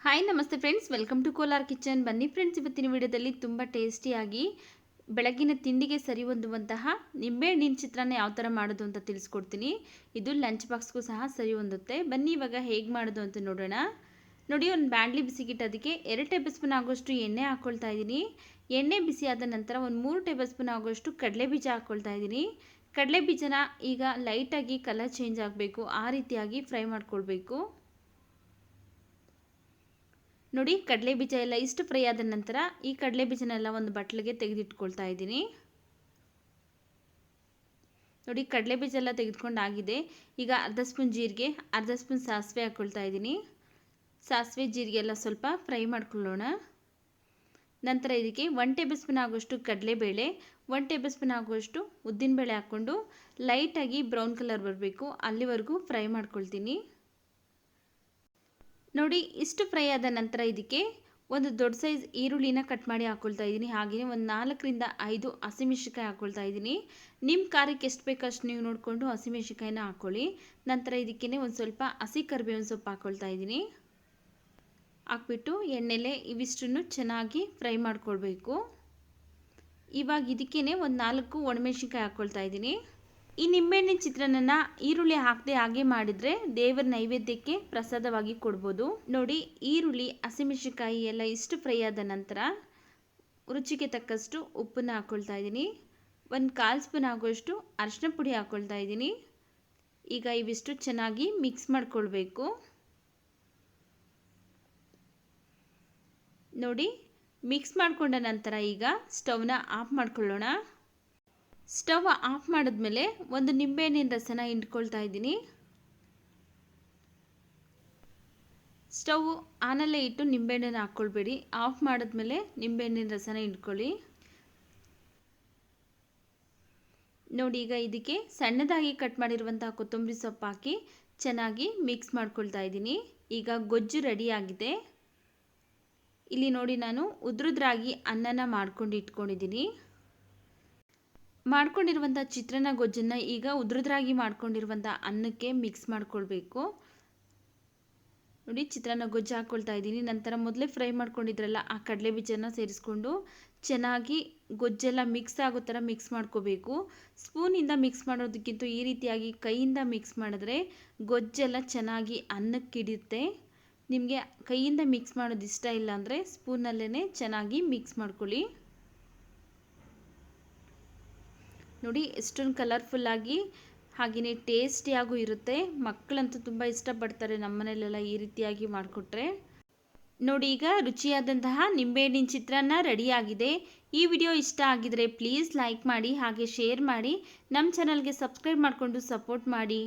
Hi ನಮಸ್ತೆ friends, welcome to Kolar kitchen. ಬನ್ನಿ friends, ಇವತ್ತಿನ ವಿಡಿಯೋದಲ್ಲಿ ತುಂಬ ಟೇಸ್ಟಿಯಾಗಿ ಬೆಳಗಿನ ತಿಂಡಿಗೆ ಸರಿ ಹೊಂದುವಂತಹ ನಿಂಬೆಹಣ್ಣಿನ ಚಿತ್ರಾನ್ನ ಯಾವ ಥರ ಮಾಡೋದು ಅಂತ ತಿಳಿಸ್ಕೊಡ್ತೀನಿ. ಇದು ಲಂಚ್ ಬಾಕ್ಸ್ಗೂ ಸಹ ಸರಿ ಹೊಂದುತ್ತೆ. ಬನ್ನಿ ಇವಾಗ ಹೇಗೆ ಮಾಡೋದು ಅಂತ ನೋಡೋಣ. ನೋಡಿ, ಒಂದು ಬಾಣಲಿ ಬಿಸಿಗಿಟ್ಟು ಅದಕ್ಕೆ 2 ಟೇಬಲ್ ಸ್ಪೂನ್ ಆಗೋಷ್ಟು ಎಣ್ಣೆ ಹಾಕ್ಕೊಳ್ತಾ ಇದ್ದೀನಿ. ಎಣ್ಣೆ ಬಿಸಿ ಆದ ನಂತರ ಒಂದು 3 ಟೇಬಲ್ ಸ್ಪೂನ್ ಆಗೋಷ್ಟು ಕಡಲೆ ಬೀಜ ಹಾಕ್ಕೊಳ್ತಾ ಇದ್ದೀನಿ. ಕಡಲೆ ಬೀಜನ ಈಗ ಲೈಟಾಗಿ ಕಲರ್ ಚೇಂಜ್ ಆಗಬೇಕು, ಆ ರೀತಿಯಾಗಿ ಫ್ರೈ ಮಾಡ್ಕೊಳ್ಬೇಕು. ನೋಡಿ, ಕಡಲೆ ಬೀಜ ಎಲ್ಲ ಇಷ್ಟು ಫ್ರೈ ಆದ ನಂತರ ಈ ಕಡಲೆ ಬೀಜನೆಲ್ಲ ಒಂದು ಬಟ್ಲಿಗೆ ತೆಗೆದಿಟ್ಕೊಳ್ತಾ ಇದ್ದೀನಿ. ನೋಡಿ, ಕಡಲೆ ಬೀಜ ಎಲ್ಲ ತೆಗೆದುಕೊಂಡಾಗಿದೆ. ಈಗ ಅರ್ಧ ಸ್ಪೂನ್ ಜೀರಿಗೆ, ಅರ್ಧ ಸ್ಪೂನ್ ಸಾಸಿವೆ ಹಾಕ್ಕೊಳ್ತಾ ಇದ್ದೀನಿ. ಸಾಸಿವೆ ಜೀರಿಗೆ ಎಲ್ಲ ಸ್ವಲ್ಪ ಫ್ರೈ ಮಾಡ್ಕೊಳ್ಳೋಣ. ನಂತರ ಇದಕ್ಕೆ 1 ಟೇಬಲ್ ಸ್ಪೂನ್ ಆಗುವಷ್ಟು ಕಡಲೆಬೇಳೆ, 1 ಟೇಬಲ್ ಸ್ಪೂನ್ ಆಗುವಷ್ಟು ಉದ್ದಿನಬೇಳೆ ಹಾಕ್ಕೊಂಡು ಲೈಟಾಗಿ ಬ್ರೌನ್ ಕಲರ್ ಬರಬೇಕು, ಅಲ್ಲಿವರೆಗೂ ಫ್ರೈ ಮಾಡ್ಕೊಳ್ತೀನಿ. ನೋಡಿ, ಇಷ್ಟು ಫ್ರೈ ಆದ ನಂತರ ಇದಕ್ಕೆ ಒಂದು ದೊಡ್ಡ ಸೈಜ್ ಈರುಳ್ಳಿನ ಕಟ್ ಮಾಡಿ ಹಾಕ್ಕೊಳ್ತಾ ಇದ್ದೀನಿ. ಹಾಗೆಯೇ ಒಂದು 4 ರಿಂದ 5 ಹಸಿಮೆಣಸಿನಕಾಯಿ ಹಾಕ್ಕೊಳ್ತಾ ಇದ್ದೀನಿ. ನಿಮ್ಮ ಖಾರಕ್ಕೆ ಎಷ್ಟು ಬೇಕೋ ಅಷ್ಟು ನೀವು ನೋಡಿಕೊಂಡು ಹಸಿಮೆಣಸಿನಕಾಯಿನ ಹಾಕ್ಕೊಳ್ಳಿ. ನಂತರ ಇದಕ್ಕೇ ಒಂದು ಸ್ವಲ್ಪ ಹಸಿ ಕರಿಬೇವಿನ ಸೊಪ್ಪು ಹಾಕ್ಕೊಳ್ತಾ ಇದ್ದೀನಿ. ಹಾಕ್ಬಿಟ್ಟು ಎಣ್ಣೆಲೆ ಇವಿಷ್ಟನ್ನು ಚೆನ್ನಾಗಿ ಫ್ರೈ ಮಾಡ್ಕೊಳ್ಬೇಕು. ಇವಾಗ ಇದಕ್ಕೇ ಒಂದು 4 ಒಣಮೆಣಸಿನಕಾಯಿ ಹಾಕ್ಕೊಳ್ತಾ ಇದ್ದೀನಿ. ಈ ನಿಂಬೆಹಣ್ಣಿನ ಚಿತ್ರಾನ್ನ ಈರುಳ್ಳಿ ಹಾಕದೆ ಹಾಗೆ ಮಾಡಿದರೆ ದೇವರ ನೈವೇದ್ಯಕ್ಕೆ ಪ್ರಸಾದವಾಗಿ ಕೊಡ್ಬೋದು. ನೋಡಿ, ಈರುಳ್ಳಿ ಹಸಿಮೆಣಸಿನಕಾಯಿ ಎಲ್ಲ ಇಷ್ಟು ಫ್ರೈ ಆದ ನಂತರ ರುಚಿಗೆ ತಕ್ಕಷ್ಟು ಉಪ್ಪನ್ನು ಹಾಕ್ಕೊಳ್ತಾ ಇದ್ದೀನಿ. 1/4 ಸ್ಪೂನ್ ಆಗುವಷ್ಟು ಅರಿಶಿನ ಪುಡಿ ಹಾಕ್ಕೊಳ್ತಾ ಇದ್ದೀನಿ. ಈಗ ಇವಿಷ್ಟು ಚೆನ್ನಾಗಿ ಮಿಕ್ಸ್ ಮಾಡ್ಕೊಳ್ಬೇಕು. ನೋಡಿ, ಮಿಕ್ಸ್ ಮಾಡಿಕೊಂಡ ನಂತರ ಈಗ ಸ್ಟವ್ನ ಆಫ್ ಮಾಡ್ಕೊಳ್ಳೋಣ. ಸ್ಟವ್ ಆಫ್ ಮಾಡಿದ್ಮೇಲೆ ಒಂದು ನಿಂಬೆಹಣ್ಣಿನ ರಸನ ಹಿಂಡ್ಕೊಳ್ತಾ ಇದ್ದೀನಿ. ಸ್ಟವ್ ಆನಲ್ಲೇ ಇಟ್ಟು ನಿಂಬೆಹಣ್ಣನ್ನು ಹಾಕ್ಕೊಳ್ಬೇಡಿ. ಆಫ್ ಮಾಡಿದ್ಮೇಲೆ ನಿಂಬೆಹಣ್ಣಿನ ರಸನ ಹಿಂಡ್ಕೊಳ್ಳಿ. ನೋಡಿ, ಈಗ ಇದಕ್ಕೆ ಸಣ್ಣದಾಗಿ ಕಟ್ ಮಾಡಿರುವಂತಹ ಕೊತ್ತಂಬರಿ ಸೊಪ್ಪು ಹಾಕಿ ಚೆನ್ನಾಗಿ ಮಿಕ್ಸ್ ಮಾಡ್ಕೊಳ್ತಾ ಇದ್ದೀನಿ. ಈಗ ಗೊಜ್ಜು ರೆಡಿಯಾಗಿದೆ. ಇಲ್ಲಿ ನೋಡಿ, ನಾನು ಉದ್ರುದ್ರಾಗಿ ಅನ್ನನ ಮಾಡ್ಕೊಂಡು ಇಟ್ಕೊಂಡಿದ್ದೀನಿ. ಮಾಡ್ಕೊಂಡಿರುವಂಥ ಚಿತ್ರಾನ್ನ ಗೊಜ್ಜನ್ನು ಈಗ ಉದ್ರುದ್ರಾಗಿ ಮಾಡ್ಕೊಂಡಿರುವಂಥ ಅನ್ನಕ್ಕೆ ಮಿಕ್ಸ್ ಮಾಡ್ಕೊಳ್ಬೇಕು. ನೋಡಿ, ಚಿತ್ರಾನ್ನ ಗೊಜ್ಜು ಹಾಕ್ಕೊಳ್ತಾ ಇದ್ದೀನಿ. ನಂತರ ಮೊದಲೇ ಫ್ರೈ ಮಾಡ್ಕೊಂಡಿದ್ರಲ್ಲ ಆ ಕಡಲೆ ಬೀಜನ ಸೇರಿಸ್ಕೊಂಡು ಚೆನ್ನಾಗಿ ಗೊಜ್ಜೆಲ್ಲ ಮಿಕ್ಸ್ ಆಗೋ ಥರ ಮಿಕ್ಸ್ ಮಾಡ್ಕೋಬೇಕು. ಸ್ಪೂನಿಂದ ಮಿಕ್ಸ್ ಮಾಡೋದಕ್ಕಿಂತ ಈ ರೀತಿಯಾಗಿ ಕೈಯಿಂದ ಮಿಕ್ಸ್ ಮಾಡಿದ್ರೆ ಗೊಜ್ಜೆಲ್ಲ ಚೆನ್ನಾಗಿ ಅನ್ನಕ್ಕೆ ಹಿಡಿಯುತ್ತೆ. ನಿಮಗೆ ಕೈಯಿಂದ ಮಿಕ್ಸ್ ಮಾಡೋದು ಇಷ್ಟ ಇಲ್ಲ ಅಂದರೆ ಸ್ಪೂನಲ್ಲೇ ಚೆನ್ನಾಗಿ ಮಿಕ್ಸ್ ಮಾಡ್ಕೊಳ್ಳಿ. ನೋಡಿ, ಎಷ್ಟೊಂದು ಕಲರ್ಫುಲ್ಲಾಗಿ ಹಾಗೆಯೇ ಟೇಸ್ಟಿಯಾಗೂ ಇರುತ್ತೆ. ಮಕ್ಕಳಂತೂ ತುಂಬ ಇಷ್ಟಪಡ್ತಾರೆ ನಮ್ಮನೇಲೆಲ್ಲ ಈ ರೀತಿಯಾಗಿ ಮಾಡಿಕೊಟ್ರೆ. ನೋಡಿ, ಈಗ ರುಚಿಯಾದಂತಹ ನಿಂಬೆಹಣ್ಣಿನ ಚಿತ್ರಾನ್ನ ರೆಡಿಯಾಗಿದೆ. ಈ ವಿಡಿಯೋ ಇಷ್ಟ ಆಗಿದರೆ ಪ್ಲೀಸ್ ಲೈಕ್ ಮಾಡಿ, ಹಾಗೆ ಶೇರ್ ಮಾಡಿ, ನಮ್ಮ ಚಾನಲ್ಗೆ ಸಬ್ಸ್ಕ್ರೈಬ್ ಮಾಡಿಕೊಂಡು ಸಪೋರ್ಟ್ ಮಾಡಿ.